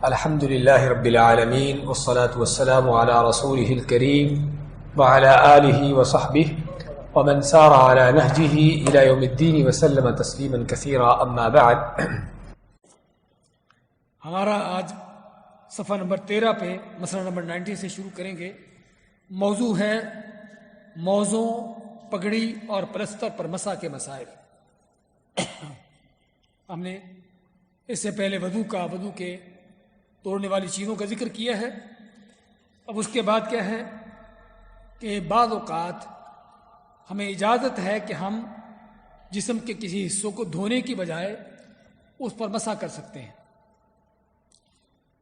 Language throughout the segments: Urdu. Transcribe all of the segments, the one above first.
الحمد لله رب العالمين والصلاة والسلام على رسوله الكريم وعلى آله وصحبه ومن سار على نهجه إلى يوم الدين وسلم تسليما كثيرا أما بعد. ہمارا آج صفحہ نمبر 13 پہ مسئلہ نمبر 90 سے شروع کریں گے. موضوع ہے موزوں، پگڑی اور پلستر پر مسح کے مسائل. ہم نے اس سے پہلے وضو کے توڑنے والی چیزوں کا ذکر کیا ہے. اب اس کے بعد کیا ہے کہ بعض اوقات ہمیں اجازت ہے کہ ہم جسم کے کسی حصوں کو دھونے کی بجائے اس پر مسح کر سکتے ہیں.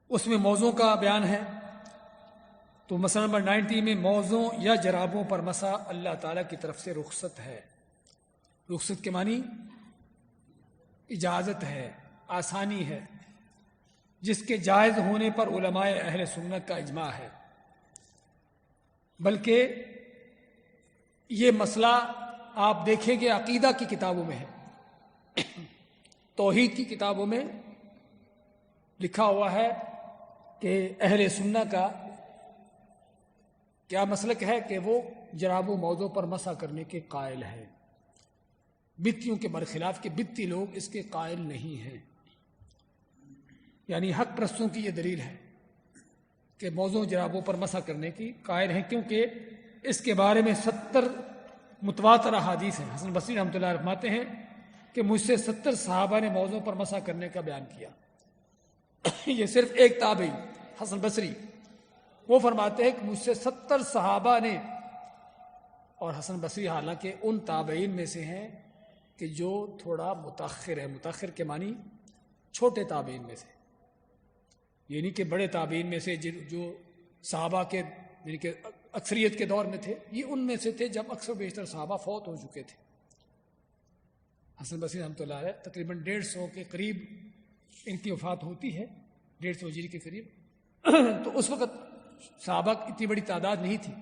اس میں موزوں کا بیان ہے. تو مسئلہ نمبر 90 میں موزوں یا جرابوں پر مسح اللہ تعالیٰ کی طرف سے رخصت ہے. رخصت کے معنی اجازت ہے، آسانی ہے، جس کے جائز ہونے پر علماء اہل سنت کا اجماع ہے. بلکہ یہ مسئلہ آپ دیکھیں گے عقیدہ کی کتابوں میں ہے. توحید کی کتابوں میں لکھا ہوا ہے کہ اہل سنت کا کیا مسلک ہے کہ وہ جراب و موضوع پر مسح کرنے کے قائل ہے. بتیوں کے برخلاف کہ بتی لوگ اس کے قائل نہیں ہیں. یعنی حق پرستوں کی یہ دلیل ہے کہ موضوع جرابوں پر مسح کرنے کی قائل ہیں، کیونکہ اس کے بارے میں 70 متواتر احادیث ہیں. حسن بصری رحمۃ اللہ فرماتے ہیں کہ مجھ سے 70 صحابہ نے موضوع پر مسح کرنے کا بیان کیا. یہ صرف ایک تابعی حسن بصری وہ فرماتے ہیں کہ مجھ سے 70 صحابہ نے، اور حسن بصری حالانکہ ان تابعین میں سے ہیں کہ جو تھوڑا متاخر ہے. متاخر کے معنی چھوٹے تابعین میں سے، یعنی کہ بڑے تابعین میں سے جو صحابہ کے یعنی کہ اکثریت کے دور میں تھے، یہ ان میں سے تھے جب اکثر بیشتر صحابہ فوت ہو چکے تھے. حسن بصری رحمۃ اللہ علیہ تقریباً 150 کے قریب ان کی وفات ہوتی ہے، 150 ہجری کے قریب. تو اس وقت صحابہ اتنی بڑی تعداد نہیں تھی،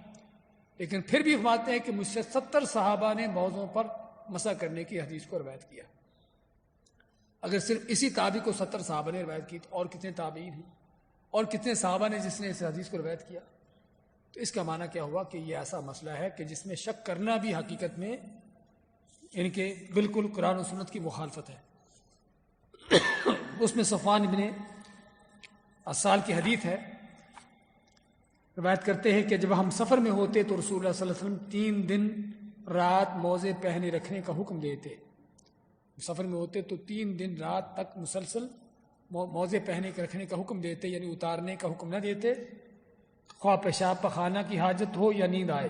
لیکن پھر بھی فرماتے ہیں کہ مجھ سے 70 صحابہ نے موضوع پر مسح کرنے کی حدیث کو روایت کیا. اگر صرف اسی تابعی کو 70 صحابہ نے روایت کی تو اور کتنے تابعین ہیں اور کتنے صحابہ نے جس نے اس حدیث کو روایت کیا. تو اس کا معنی کیا ہوا کہ یہ ایسا مسئلہ ہے کہ جس میں شک کرنا بھی حقیقت میں یعنی کہ بالکل قرآن و سنت کی مخالفت ہے. اس میں صفوان ابن اسال کی حدیث ہے، روایت کرتے ہیں کہ جب ہم سفر میں ہوتے تو رسول اللہ صلی اللہ علیہ وسلم 3 دن رات موزے پہنے رکھنے کا حکم دیتے. سفر میں ہوتے تو 3 دن رات تک مسلسل موزے پہنے کے رکھنے کا حکم دیتے، یعنی اتارنے کا حکم نہ دیتے، خواہ پیشاب پخانہ کی حاجت ہو یا نیند آئے.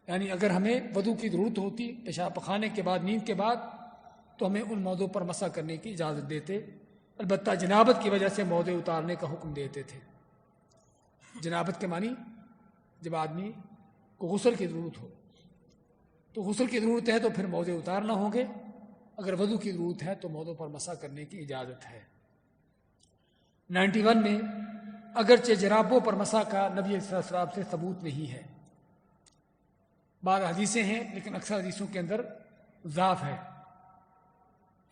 یعنی اگر ہمیں وضو کی ضرورت ہوتی پیشاب پخانے کے بعد، نیند کے بعد، تو ہمیں ان موضوع پر مسح کرنے کی اجازت دیتے. البتہ جنابت کی وجہ سے موزے اتارنے کا حکم دیتے تھے. جنابت کے معنی جب آدمی کو غسل کی ضرورت ہو، تو غسل کی ضرورت ہے تو پھر موزے اتارنا ہوں گے. اگر وضو کی ضرورت ہے تو موضوع پر مسح کرنے کی اجازت ہے. 91 میں اگرچہ جرابوں پر مسح کا نبی صلی اللہ علیہ وسلم سے ثبوت نہیں ہے. بعض حدیثیں ہیں لیکن اکثر حدیثوں کے اندر ضعف ہے.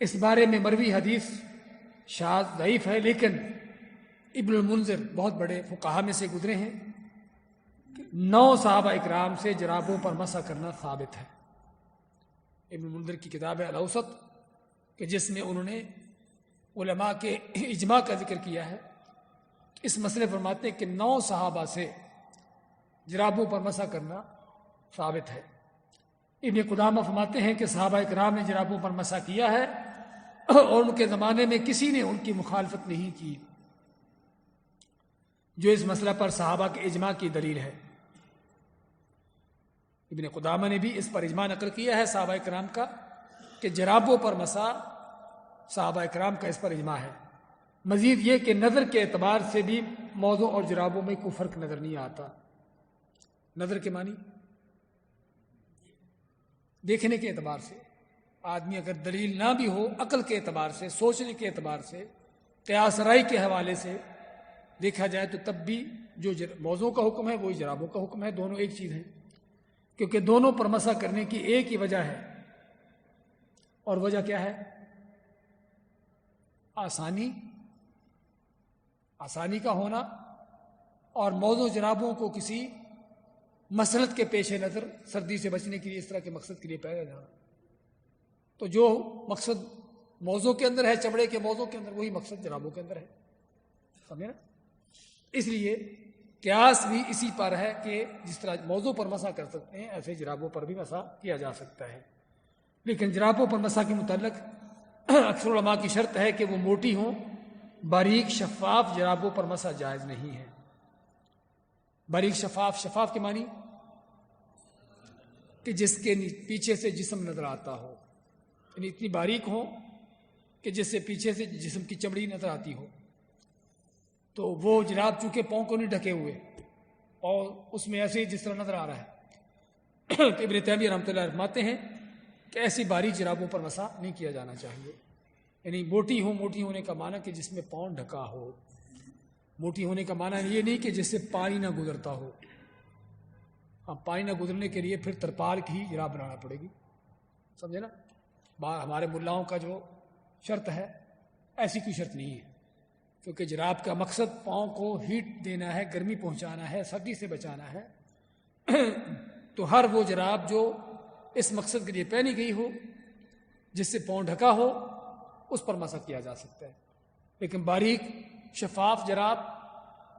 اس بارے میں مروی حدیث شاذ ضعیف ہے، لیکن ابن المنذر بہت بڑے فقہا میں سے گزرے ہیں کہ 9 صحابہ اکرام سے جرابوں پر مسح کرنا ثابت ہے. ابن المنذر کی کتاب ہے الاوسط کہ جس میں انہوں نے علماء کے اجماع کا ذکر کیا ہے. اس مسئلے فرماتے ہیں کہ 9 صحابہ سے جرابوں پر مسح کرنا ثابت ہے. ابن قدامہ فرماتے ہیں کہ صحابہ اکرام نے جرابوں پر مسح کیا ہے اور ان کے زمانے میں کسی نے ان کی مخالفت نہیں کی، جو اس مسئلہ پر صحابہ کے اجماع کی دلیل ہے. ابن قدامہ نے بھی اس پر اجماع نقل کیا ہے صحابہ اکرام کا کہ جرابوں پر مسح صحابہ اکرام کا اس پر اجماع ہے. مزید یہ کہ نظر کے اعتبار سے بھی موضوع اور جرابوں میں کوئی فرق نظر نہیں آتا. نظر کے معنی دیکھنے کے اعتبار سے آدمی اگر دلیل نہ بھی ہو، عقل کے اعتبار سے، سوچنے کے اعتبار سے، قیاس رائے کے حوالے سے دیکھا جائے تو تب بھی جو موضوع کا حکم ہے وہی جرابوں کا حکم ہے. دونوں ایک چیز ہے، کیونکہ دونوں پر مسح کرنے کی ایک ہی وجہ ہے، اور وجہ کیا ہے؟ آسانی آسانی کا ہونا اور موزوں جرابوں کو کسی مسلط کے پیش نظر سردی سے بچنے کے لیے اس طرح کے مقصد کے لیے پہنا جانا. تو جو مقصد موزوں کے اندر ہے، چمڑے کے موزوں کے اندر، وہی مقصد جرابوں کے اندر ہے. سمجھے نا؟ اس لیے قیاس بھی اسی پر ہے کہ جس طرح موزوں پر مسح کر سکتے ہیں ایسے جرابوں پر بھی مسح کیا جا سکتا ہے. لیکن جرابوں پر مسح کے متعلق اکثر علماء کی شرط ہے کہ وہ موٹی ہوں. باریک شفاف جرابوں پر مسح جائز نہیں ہے. باریک شفاف کے معنی کہ جس کے پیچھے سے جسم نظر آتا ہو، یعنی اتنی باریک ہو کہ جس سے پیچھے سے جسم کی چمڑی نظر آتی ہو. تو وہ جراب چونکہ پاؤں کو نہیں ڈھکے ہوئے اور اس میں ایسے جس طرح نظر آ رہا ہے تو ابن تیمیہ رحمۃ اللہ فرماتے ہیں کہ ایسی باریک جرابوں پر مسح نہیں کیا جانا چاہیے. یعنی موٹی ہونے کا معنی کہ جس میں پاؤں ڈھکا ہو. موٹی ہونے کا معنی یہ نہیں کہ جس سے پانی نہ گزرتا ہو. پانی نہ گزرنے کے لیے پھر ترپال کی جراب بنانا پڑے گی. سمجھے نا؟ ہمارے ملاؤں کا جو شرط ہے ایسی کوئی شرط نہیں ہے، کیونکہ جراب کا مقصد پاؤں کو ہیٹ دینا ہے، گرمی پہنچانا ہے، سردی سے بچانا ہے. تو ہر وہ جراب جو اس مقصد کے لیے پہنی گئی ہو، جس سے پاؤں ڈھکا ہو، اس پر مسح کیا جا سکتا ہے. لیکن باریک شفاف جراب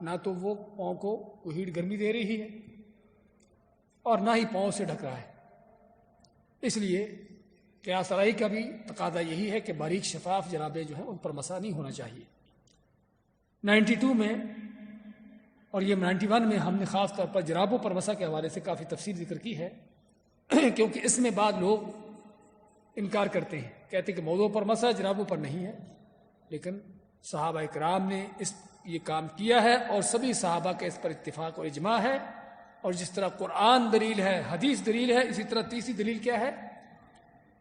نہ تو وہ پاؤں کو وہ ہیٹ گرمی دے رہی ہے اور نہ ہی پاؤں سے ڈھک رہا ہے. اس لیے قیاس رائے کا بھی تقاضا یہی ہے کہ باریک شفاف جرابیں جو ہیں ان پر مسح نہیں ہونا چاہیے. 92 میں اور یہ 91 میں ہم نے خاص طور پر جرابوں پر مسح کے حوالے سے کافی تفصیل ذکر کی ہے کیونکہ اس میں بعض لوگ انکار کرتے ہیں، کہتے ہیں کہ موضوع پر مسح جرابوں پر نہیں ہے. لیکن صحابہ کرام نے یہ کام کیا ہے اور سبھی صحابہ کا اس پر اتفاق اور اجماع ہے. اور جس طرح قرآن دلیل ہے، حدیث دلیل ہے، اسی طرح تیسری دلیل کیا ہے؟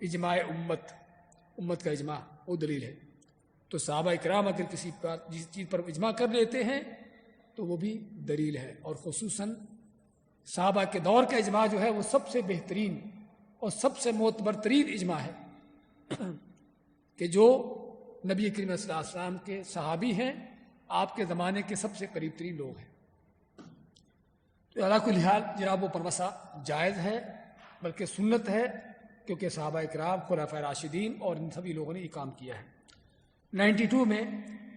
اجماع امت کا اجماع وہ دلیل ہے. تو صحابہ کرام اگر کسی چیز پر اجماع کر لیتے ہیں تو وہ بھی دلیل ہے. اور خصوصاً صحابہ کے دور کا اجماع جو ہے وہ سب سے بہترین اور سب سے معتبر ترین اجماع ہے کہ جو نبی کریم صلی اللہ علیہ وسلم کے صحابی ہیں، آپ کے زمانے کے سب سے قریب ترین لوگ ہیں. تو علی کل حال جرابوں پر مسح جائز ہے، بلکہ سنت ہے، کیونکہ صحابہ کرام، خلفائے راشدین اور ان سبھی لوگوں نے یہ کام کیا ہے. 92 میں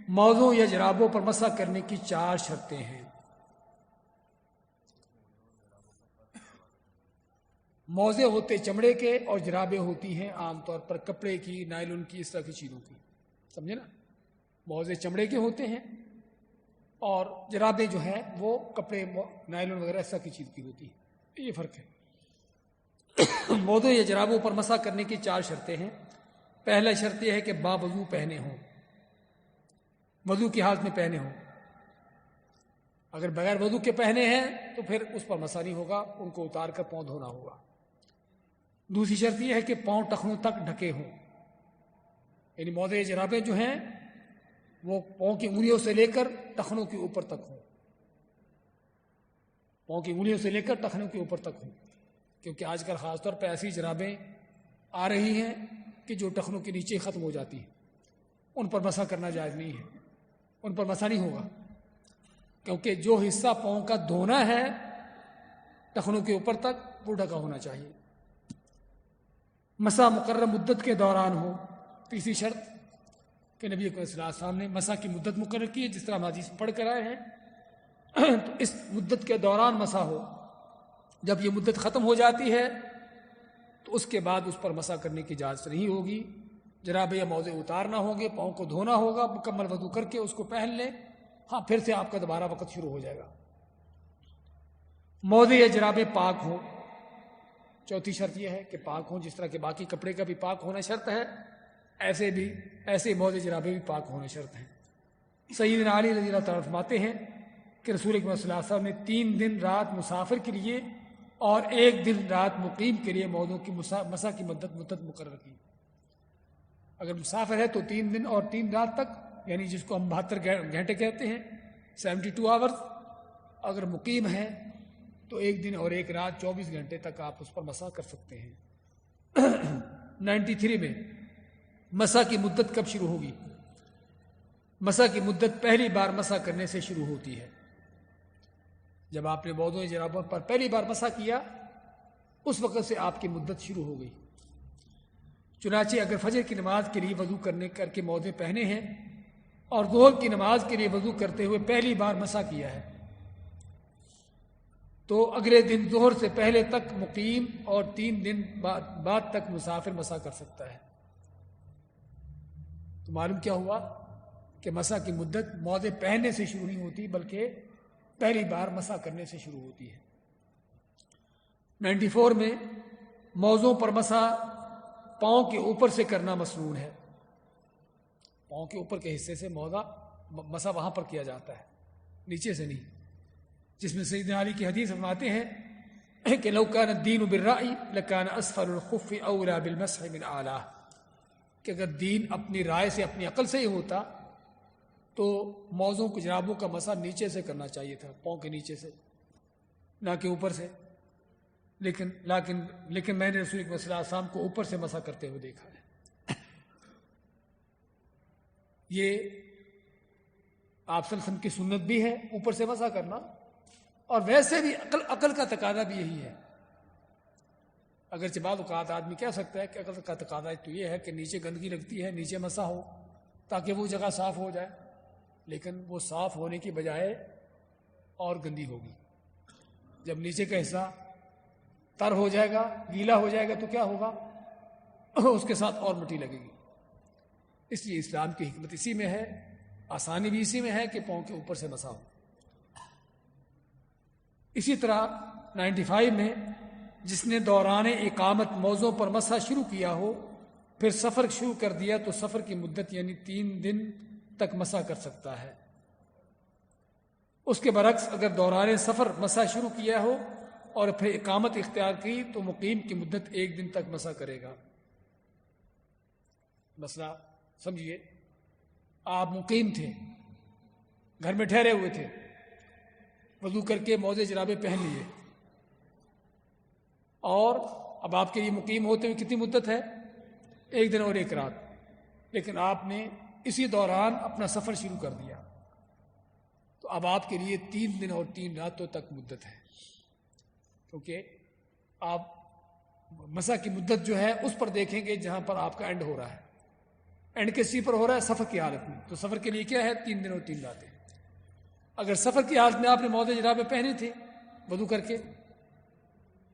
موزوں یا جرابوں پر مسح کرنے کی 4 شرطیں ہیں. موزے ہوتے چمڑے کے اور جرابیں ہوتی ہیں عام طور پر کپڑے کی، نائلون کی، اس طرح کی چیزوں کی. سمجھے نا؟ موزے چمڑے کے ہوتے ہیں اور جرابیں جو ہیں وہ کپڑے، نائلون وغیرہ اس طرح کی چیز کی ہوتی ہے. یہ فرق ہے. موزوں یا جرابوں پر مسح کرنے کی 4 شرطیں ہیں. پہلا شرط یہ ہے کہ باوضو پہنے ہوں، وضو کی حالت میں پہنے ہوں. اگر بغیر وضو کے پہنے ہیں تو پھر اس پر مسح نہیں ہوگا، ان کو اتار کر پاؤں دھونا ہوگا. دوسری شرط یہ ہے کہ پاؤں ٹخنوں تک ڈھکے ہوں، یعنی موزے یا جرابیں جو ہیں وہ پاؤں کی انگلیوں سے لے کر ٹخنوں کے اوپر تک ہوں. پاؤں کی انگلیوں سے لے کر ٹخنوں کے اوپر تک ہوں، کیونکہ آج کل خاص طور پہ ایسی جرابیں آ رہی ہیں کہ جو ٹخنوں کے نیچے ختم ہو جاتی ہیں. ان پر مسح کرنا جائز نہیں ہے، ان پر مسح نہیں ہوگا، کیونکہ جو حصہ پاؤں کا دھونا ہے ٹخنوں کے اوپر تک وہ ڈھکا ہونا چاہیے. مسح مقرر مدت کے دوران ہو. تیسری شرط کہ نبی صلی اللہ علیہ وسلم نے مسح کی مدت مقرر کی ہے، جس طرح ہم حدیث پڑھ کر آئے ہیں. تو اس مدت کے دوران مسح ہو. جب یہ مدت ختم ہو جاتی ہے تو اس کے بعد اس پر مسح کرنے کی اجازت نہیں ہوگی. جرابیں یا موزے اتارنا ہوں گے، پاؤں کو دھونا ہوگا، مکمل وضو کر کے اس کو پہن لیں. ہاں، پھر سے آپ کا دوبارہ وقت شروع ہو جائے گا. موزے یا جرابیں پاک ہوں. چوتھی شرط یہ ہے کہ پاک ہوں، جس طرح کہ باقی کپڑے کا بھی پاک ہونا شرط ہے، ایسے موزے جرابیں بھی پاک ہونا شرط ہیں. سیدنا علی رضی اللہ تعالیٰ فرماتے ہیں کہ رسول اکرم صلی اللہ علیہ وسلم نے 3 دن رات مسافر کے لیے اور 1 دن رات مقیم کے لیے موضوع کی مسح کی مدت مقرر کی. اگر مسافر ہے تو 3 دن اور 3 رات تک، یعنی جس کو ہم 72 گھنٹے کہتے ہیں، 72 آورز. اگر مقیم ہے تو 1 دن اور 1 رات 24 گھنٹے تک آپ اس پر مسح کر سکتے ہیں. 93 میں مسح کی مدت کب شروع ہوگی؟ مسح کی مدت پہلی بار مسح کرنے سے شروع ہوتی ہے. جب آپ نے موضوع جرابوں پر پہلی بار مسح کیا اس وقت سے آپ کی مدت شروع ہو گئی. چنانچہ اگر فجر کی نماز کے لیے وضو کر کے موزے پہنے ہیں اور ظہر کی نماز کے لیے وضو کرتے ہوئے پہلی بار مسح کیا ہے تو اگلے دن ظہر سے پہلے تک مقیم اور 3 دن بعد تک مسافر مسح کر سکتا ہے. تو معلوم کیا ہوا کہ مسح کی مدت موزے پہننے سے شروع نہیں ہوتی بلکہ پہلی بار مسح کرنے سے شروع ہوتی ہے. 94 میں موزوں پر مسح پاؤں کے اوپر سے کرنا مسنون ہے. پاؤں کے اوپر کے حصے سے مسح وہاں پر کیا جاتا ہے، نیچے سے نہیں، جس میں سیدنا علی کی حدیث فرماتے ہیں کہ لو کان الدین بالرأی لکان اسفل الخف اولا بالمسح من اعلیٰ، کہ اگر دین اپنی رائے سے اپنی عقل سے ہی ہوتا تو موزوں کو جرابوں کا مسح نیچے سے کرنا چاہیے تھا، پاؤں کے نیچے سے، نہ کہ اوپر سے. لیکن میں نے رسول اللہ صلی اللہ علیہ وسلم کو اوپر سے مسح کرتے ہوئے دیکھا ہے. یہ آپ صلی اللہ علیہ وسلم کی سنت بھی ہے اوپر سے مسح کرنا، اور ویسے بھی عقل کا تقاضا بھی یہی ہے. اگرچہ بعض اوقات آدمی کہہ سکتا ہے کہ عقل کا تقاضا تو یہ ہے کہ نیچے گندگی لگتی ہے نیچے مسح ہو تاکہ وہ جگہ صاف ہو جائے، لیکن وہ صاف ہونے کی بجائے اور گندی ہوگی. جب نیچے کا حصہ تر ہو جائے گا، گیلا ہو جائے گا تو کیا ہوگا؟ اس کے ساتھ اور مٹی لگے گی. اس لیے اسلام کی حکمت اسی میں ہے، آسانی بھی اسی میں ہے کہ پاؤں کے اوپر سے مسح ہو. اسی طرح 95 میں جس نے دوران اقامت موضوع پر مسح شروع کیا ہو پھر سفر شروع کر دیا تو سفر کی مدت یعنی 3 دن تک مسح کر سکتا ہے. اس کے برعکس اگر دوران سفر مسح شروع کیا ہو اور پھر اقامت اختیار کی تو مقیم کی مدت 1 دن تک مسح کرے گا. مسئلہ سمجھیے، آپ مقیم تھے، گھر میں ٹھہرے ہوئے تھے، وضو کر کے موزے جرابے پہن لیے، اور اب آپ کے لیے مقیم ہوتے ہوئے کتنی مدت ہے؟ 1 دن اور 1 رات. لیکن آپ نے اسی دوران اپنا سفر شروع کر دیا تو اب آپ کے لیے 3 دن اور 3 راتوں تک مدت ہے، کیونکہ آپ مسح کی مدت جو ہے اس پر دیکھیں گے جہاں پر آپ کا اینڈ ہو رہا ہے. اینڈ کسی پر ہو رہا ہے؟ سفر کی حالت میں. تو سفر کے لیے کیا ہے؟ 3 دن اور 3 راتیں. اگر سفر کی حالت میں آپ نے موزے جرابے پہنے تھے وضو کر کے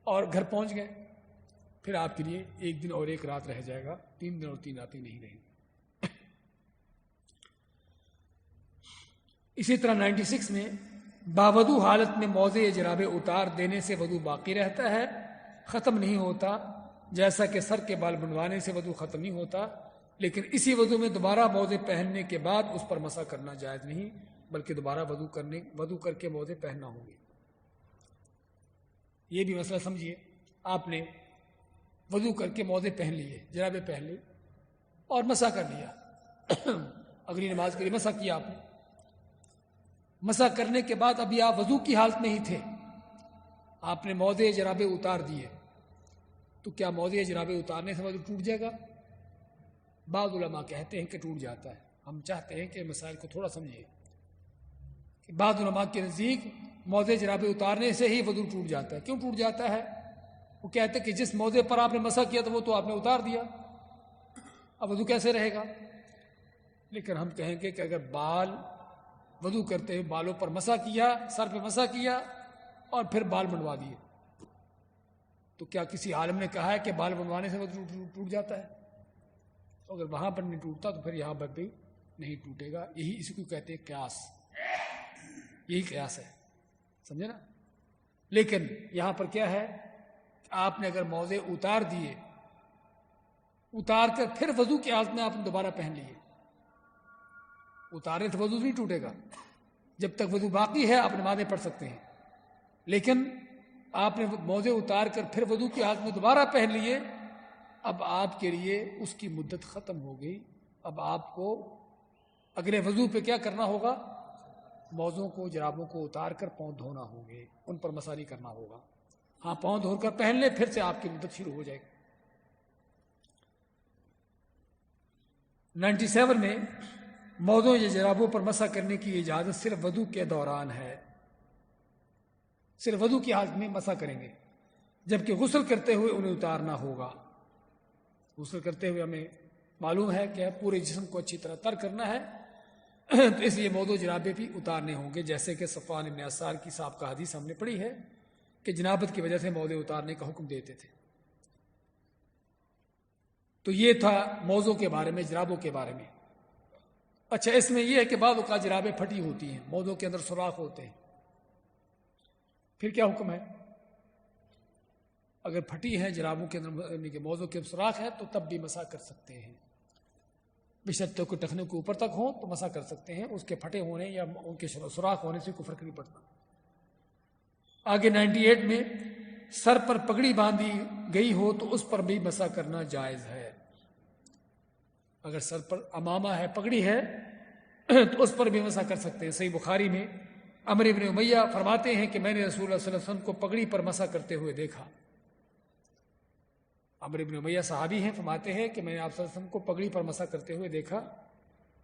اور گھر پہنچ گئے، پھر آپ کے لیے 1 دن اور 1 رات رہ جائے گا، 3 دن اور 3 راتیں نہیں رہیں. اسی طرح 96 میں باوضو حالت میں موزے جرابے اتار دینے سے وضو باقی رہتا ہے، ختم نہیں ہوتا، جیسا کہ سر کے بال بنوانے سے وضو ختم نہیں ہوتا. لیکن اسی وضو میں دوبارہ موزے پہننے کے بعد اس پر مسح کرنا جائز نہیں، بلکہ دوبارہ وضو کر کے موزے پہننا ہوں گے. یہ بھی مسئلہ سمجھیے، آپ نے وضو کر کے موزے پہن لیے، جرابے پہن لی اور مسح کر لیا. اگلی نماز کے لیے مسح کیا آپ نے. مسح کرنے کے بعد ابھی آپ وضو کی حالت میں ہی تھے، آپ نے موزے جرابے اتار دیے، تو کیا موزے جرابے اتارنے سے وضو ٹوٹ جائے گا؟ بعض علماء کہتے ہیں کہ ٹوٹ جاتا ہے. ہم چاہتے ہیں کہ مسائل کو تھوڑا سمجھیے. کہ بعض علماء کے نزدیک موزے جرابے اتارنے سے ہی وضو ٹوٹ جاتا ہے. کیوں ٹوٹ جاتا ہے؟ وہ کہتے ہیں کہ جس موزے پر آپ نے مسح کیا تھا وہ تو آپ نے اتار دیا، اب وضو کیسے رہے گا؟ لیکن ہم کہیں گے کہ اگر وضو کرتے ہوئے بالوں پر مسح کیا، سر پہ مسح کیا اور پھر بال منڈوا دیے، تو کیا کسی عالم نے کہا ہے کہ بال منڈوانے سے وضو ٹوٹ جاتا ہے؟ تو اگر وہاں پر نہیں ٹوٹتا تو پھر یہاں پر بھی نہیں ٹوٹے گا. یہی اسی کو کہتے ہیں قیاس، یہی قیاس ہے، سمجھے نا. لیکن یہاں پر کیا ہے کہ آپ نے اگر موزے اتار دیے، اتار کر پھر وضو کی حالت میں آپ نے دوبارہ پہن لیے، اتارے تو وضو نہیں ٹوٹے گا، جب تک وضو باقی ہے آپ نمازیں پڑھ سکتے ہیں. لیکن آپ نے موزے اتار کر پھر وضو کی حالت میں دوبارہ پہن لیے، اب آپ کے لیے اس کی مدت ختم ہو گئی. اب آپ کو اگلے وضو پہ کیا کرنا ہوگا؟ موزوں کو جرابوں کو اتار کر پاؤں دھونا ہوں گے، ان پر مسح نہیں کرنا ہوگا. ہاں پاؤں دھو کر پہن لے، پھر سے آپ کی مدت شروع ہو جائے گی. 97 میں موزوں یا جرابوں پر مسح کرنے کی اجازت صرف وضو کے دوران ہے، صرف وضو کی حالت میں مسح کریں گے، جبکہ غسل کرتے ہوئے انہیں اتارنا ہوگا۔ غسل کرتے ہوئے ہمیں معلوم ہے کہ پورے جسم کو اچھی طرح تر کرنا ہے، تو اس لیے موزوں جرابے بھی اتارنے ہوں گے، جیسے کہ صفوان بن عسار کی سابقہ حدیث ہم نے پڑھی ہے کہ جنابت کی وجہ سے موزے اتارنے کا حکم دیتے تھے۔ تو یہ تھا موزوں کے بارے میں، جرابوں کے بارے میں۔ اچھا، اس میں یہ ہے کہ بعض اوقات جرابیں پھٹی ہوتی ہیں، موزوں کے اندر سوراخ ہوتے ہیں، پھر کیا حکم ہے؟ اگر پھٹی ہے جرابوں کے اندر، یعنی کہ موزوں کے سوراخ ہے، تو تب بھی مسح کر سکتے ہیں، بشرطے کہ ٹخنے کے اوپر تک ہوں تو مسح کر سکتے ہیں، اس کے پھٹے ہونے یا ان کے سوراخ ہونے سے کوئی فرق نہیں پڑتا۔ آگے 98 میں سر پر پگڑی باندھی گئی ہو تو اس پر بھی مسح کرنا جائز ہے۔ اگر سر پر امامہ ہے، پگڑی ہے، تو اس پر بھی مسح کر سکتے ہیں۔ صحیح بخاری میں عمرو بن امیہ فرماتے ہیں کہ میں نے رسول اللہ صلی اللہ علیہ وسلم کو پگڑی پر مسح کرتے ہوئے دیکھا۔ عمرو بن امیہ صحابی ہیں، فرماتے ہیں کہ میں نے آپ صلی اللہ علیہ وسلم کو پگڑی پر مسح کرتے ہوئے دیکھا،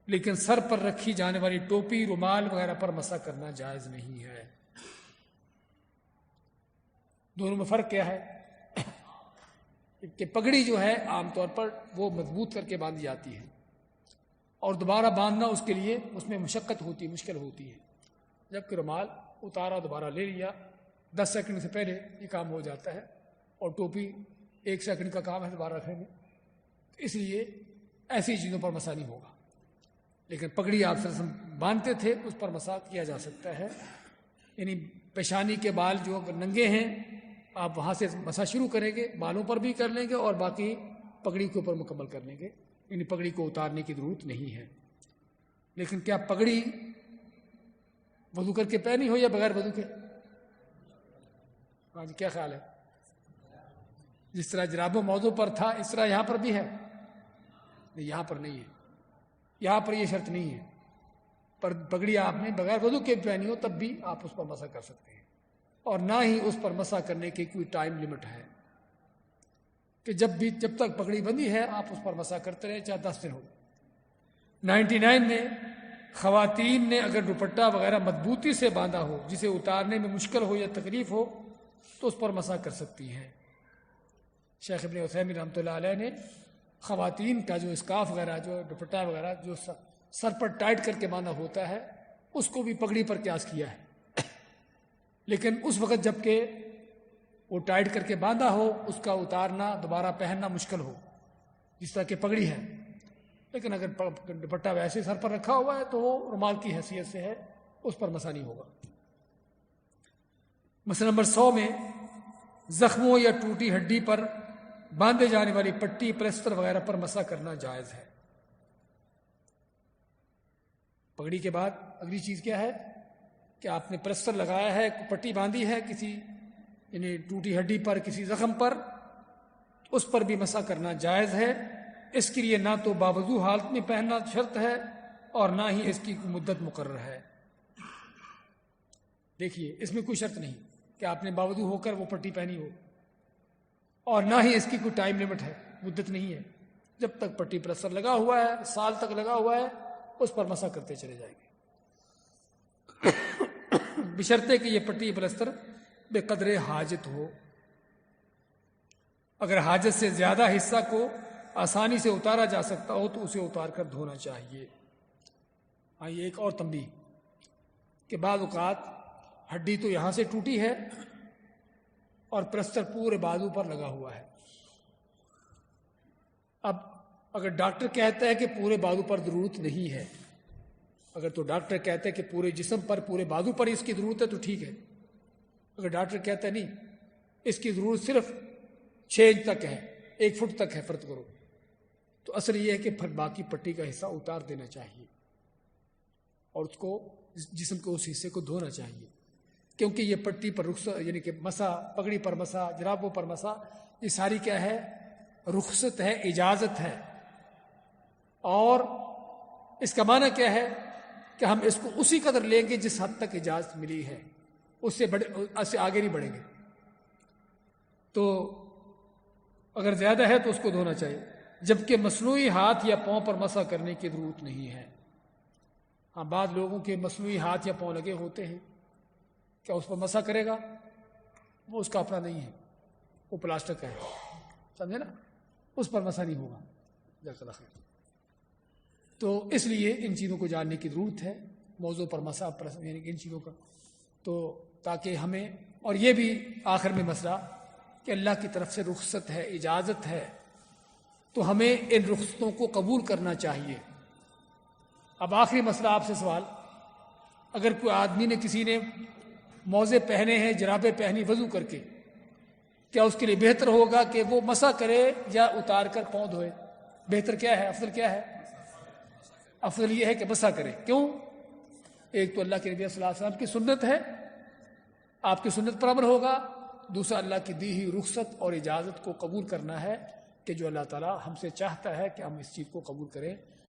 لیکن سر پر رکھی جانے والی ٹوپی، رومال وغیرہ پر مسح کرنا جائز نہیں ہے۔ دونوں میں فرق کیا ہے؟ کہ پگڑی جو ہے عام طور پر وہ مضبوط کر کے باندھی جاتی ہے، اور دوبارہ باندھنا اس کے لیے اس میں مشقت ہوتی، مشکل ہوتی ہے، جبکہ رومال اتارا، دوبارہ لے لیا، 10 سیکنڈ سے پہلے یہ کام ہو جاتا ہے، اور ٹوپی 1 سیکنڈ کا کام ہے دوبارہ رکھنے میں، اس لیے ایسی چیزوں پر مسح نہیں ہوگا۔ لیکن پگڑی آپ سے باندھتے تھے، اس پر مسح کیا جا سکتا ہے، یعنی پیشانی کے بال جو اگر ننگے ہیں آپ وہاں سے مسح شروع کریں گے، بالوں پر بھی کر لیں گے اور باقی پگڑی کے اوپر مکمل کر لیں گے، یعنی پگڑی کو اتارنے کی ضرورت نہیں ہے۔ لیکن کیا پگڑی وضو کر کے پہنی ہو یا بغیر وضو کے؟ ہاں جی، کیا خیال ہے؟ جس طرح جرابوں موضوع پر تھا اس طرح یہاں پر بھی ہے؟ نہیں، یہاں پر نہیں ہے، یہاں پر یہ شرط نہیں ہے، پر پگڑی آپ نے بغیر وضو کے پہنی ہو تب بھی آپ اس پر مسح کر سکتے ہیں، اور نہ ہی اس پر مسح کرنے کی کوئی ٹائم لمٹ ہے کہ جب تک پگڑی بندی ہے آپ اس پر مسح کرتے رہیں، چاہے 10 دن ہو۔ 99 میں خواتین نے اگر دوپٹہ وغیرہ مضبوطی سے باندھا ہو، جسے اتارنے میں مشکل ہو یا تکلیف ہو، تو اس پر مسح کر سکتی ہیں۔ شیخ ابن عثیمین رحمۃ اللہ علیہ نے خواتین کا جو اسکارف وغیرہ، جو دوپٹہ وغیرہ جو سر پر ٹائٹ کر کے باندھا ہوتا ہے، اس کو بھی پگڑی پر قیاس کیا ہے، لیکن اس وقت جب کہ وہ ٹائٹ کر کے باندھا ہو، اس کا اتارنا، دوبارہ پہننا مشکل ہو، جس طرح کہ پگڑی ہے۔ لیکن اگر دوپٹہ ویسے سر پر رکھا ہوا ہے تو وہ رومال کی حیثیت سے ہے، اس پر مسح نہیں ہوگا۔ مسئلہ نمبر 100 میں زخموں یا ٹوٹی ہڈی پر باندھے جانے والی پٹی، پلسٹر وغیرہ پر مسح کرنا جائز ہے۔ پگڑی کے بعد اگلی چیز کیا ہے کہ آپ نے پلسٹر لگایا ہے، پٹی باندھی ہے کسی یعنی ٹوٹی ہڈی پر، کسی زخم پر، اس پر بھی مسح کرنا جائز ہے۔ اس کے لیے نہ تو باوضو حالت میں پہننا شرط ہے اور نہ ہی اس کی مدت مقرر ہے۔ دیکھیے، اس میں کوئی شرط نہیں کہ آپ نے باوضو ہو کر وہ پٹی پہنی ہو، اور نہ ہی اس کی کوئی ٹائم لمٹ ہے، مدت نہیں ہے۔ جب تک پٹی پلسٹر لگا ہوا ہے، سال تک لگا ہوا ہے، اس پر مسح کرتے چلے جائیں گے، بشرطے کہ یہ پٹی پلسٹر بے قدر حاجت ہو۔ اگر حاجت سے زیادہ حصہ کو آسانی سے اتارا جا سکتا ہو تو اسے اتار کر دھونا چاہیے۔ ہاں، یہ ایک اور تنبیہ کہ بعض اوقات ہڈی تو یہاں سے ٹوٹی ہے اور پلسٹر پورے بازو پر لگا ہوا ہے۔ اب اگر ڈاکٹر کہتا ہے کہ پورے بازو پر ضرورت نہیں ہے، اگر تو ڈاکٹر کہتا ہے کہ پورے جسم پر، پورے بازو پر اس کی ضرورت ہے تو ٹھیک ہے۔ اگر ڈاکٹر کہتا ہے نہیں، اس کی ضرورت صرف 6 انچ تک ہے، 1 فٹ تک ہے، فرض کرو، تو اصل یہ ہے کہ پھر باقی پٹی کا حصہ اتار دینا چاہیے اور اس کو، جسم کے اس حصے کو دھونا چاہیے، کیونکہ یہ پٹی پر رخصت، یعنی کہ مسح، پگڑی پر مسح، جرابوں پر مسح، یہ ساری کیا ہے؟ رخصت ہے، اجازت ہے، اور اس کا معنی کیا ہے کہ ہم اس کو اسی قدر لیں گے جس حد تک اجازت ملی ہے، اس سے آگے نہیں بڑھیں گے۔ تو اگر زیادہ ہے تو اس کو دھونا چاہیے، جبکہ مصنوعی ہاتھ یا پاؤں پر مسح کرنے کی ضرورت نہیں ہے۔ ہاں بعض لوگوں کے مصنوعی ہاتھ یا پاؤں لگے ہوتے ہیں، کیا اس پر مسح کرے گا؟ وہ اس کا اپنا نہیں ہے، وہ پلاسٹر کا ہے، سمجھے نا، اس پر مسح نہیں ہوگا۔ جزاک اللہ خیر۔ تو اس لیے ان چیزوں کو جاننے کی ضرورت ہے، موضوع پر مسح پر یعنی ان چیزوں کا، تو تاکہ ہمیں، اور یہ بھی آخر میں مسئلہ کہ اللہ کی طرف سے رخصت ہے، اجازت ہے، تو ہمیں ان رخصتوں کو قبول کرنا چاہیے۔ اب آخری مسئلہ آپ سے سوال، اگر کوئی آدمی نے کسی نے موزے پہنے ہیں، جرابیں پہنی وضو کر کے، کیا اس کے لیے بہتر ہوگا کہ وہ مسح کرے یا اتار کر پاؤں دھوئے؟ بہتر کیا ہے، افضل کیا ہے؟ افضل یہ ہے کہ مسح کرے۔ کیوں؟ ایک تو اللہ کے نبی صلی اللہ علیہ وسلم کی سنت ہے، آپ کی سنت پر عمل ہوگا، دوسرا اللہ کی دی ہوئی رخصت اور اجازت کو قبول کرنا ہے کہ جو اللہ تعالیٰ ہم سے چاہتا ہے کہ ہم اس چیز کو قبول کریں۔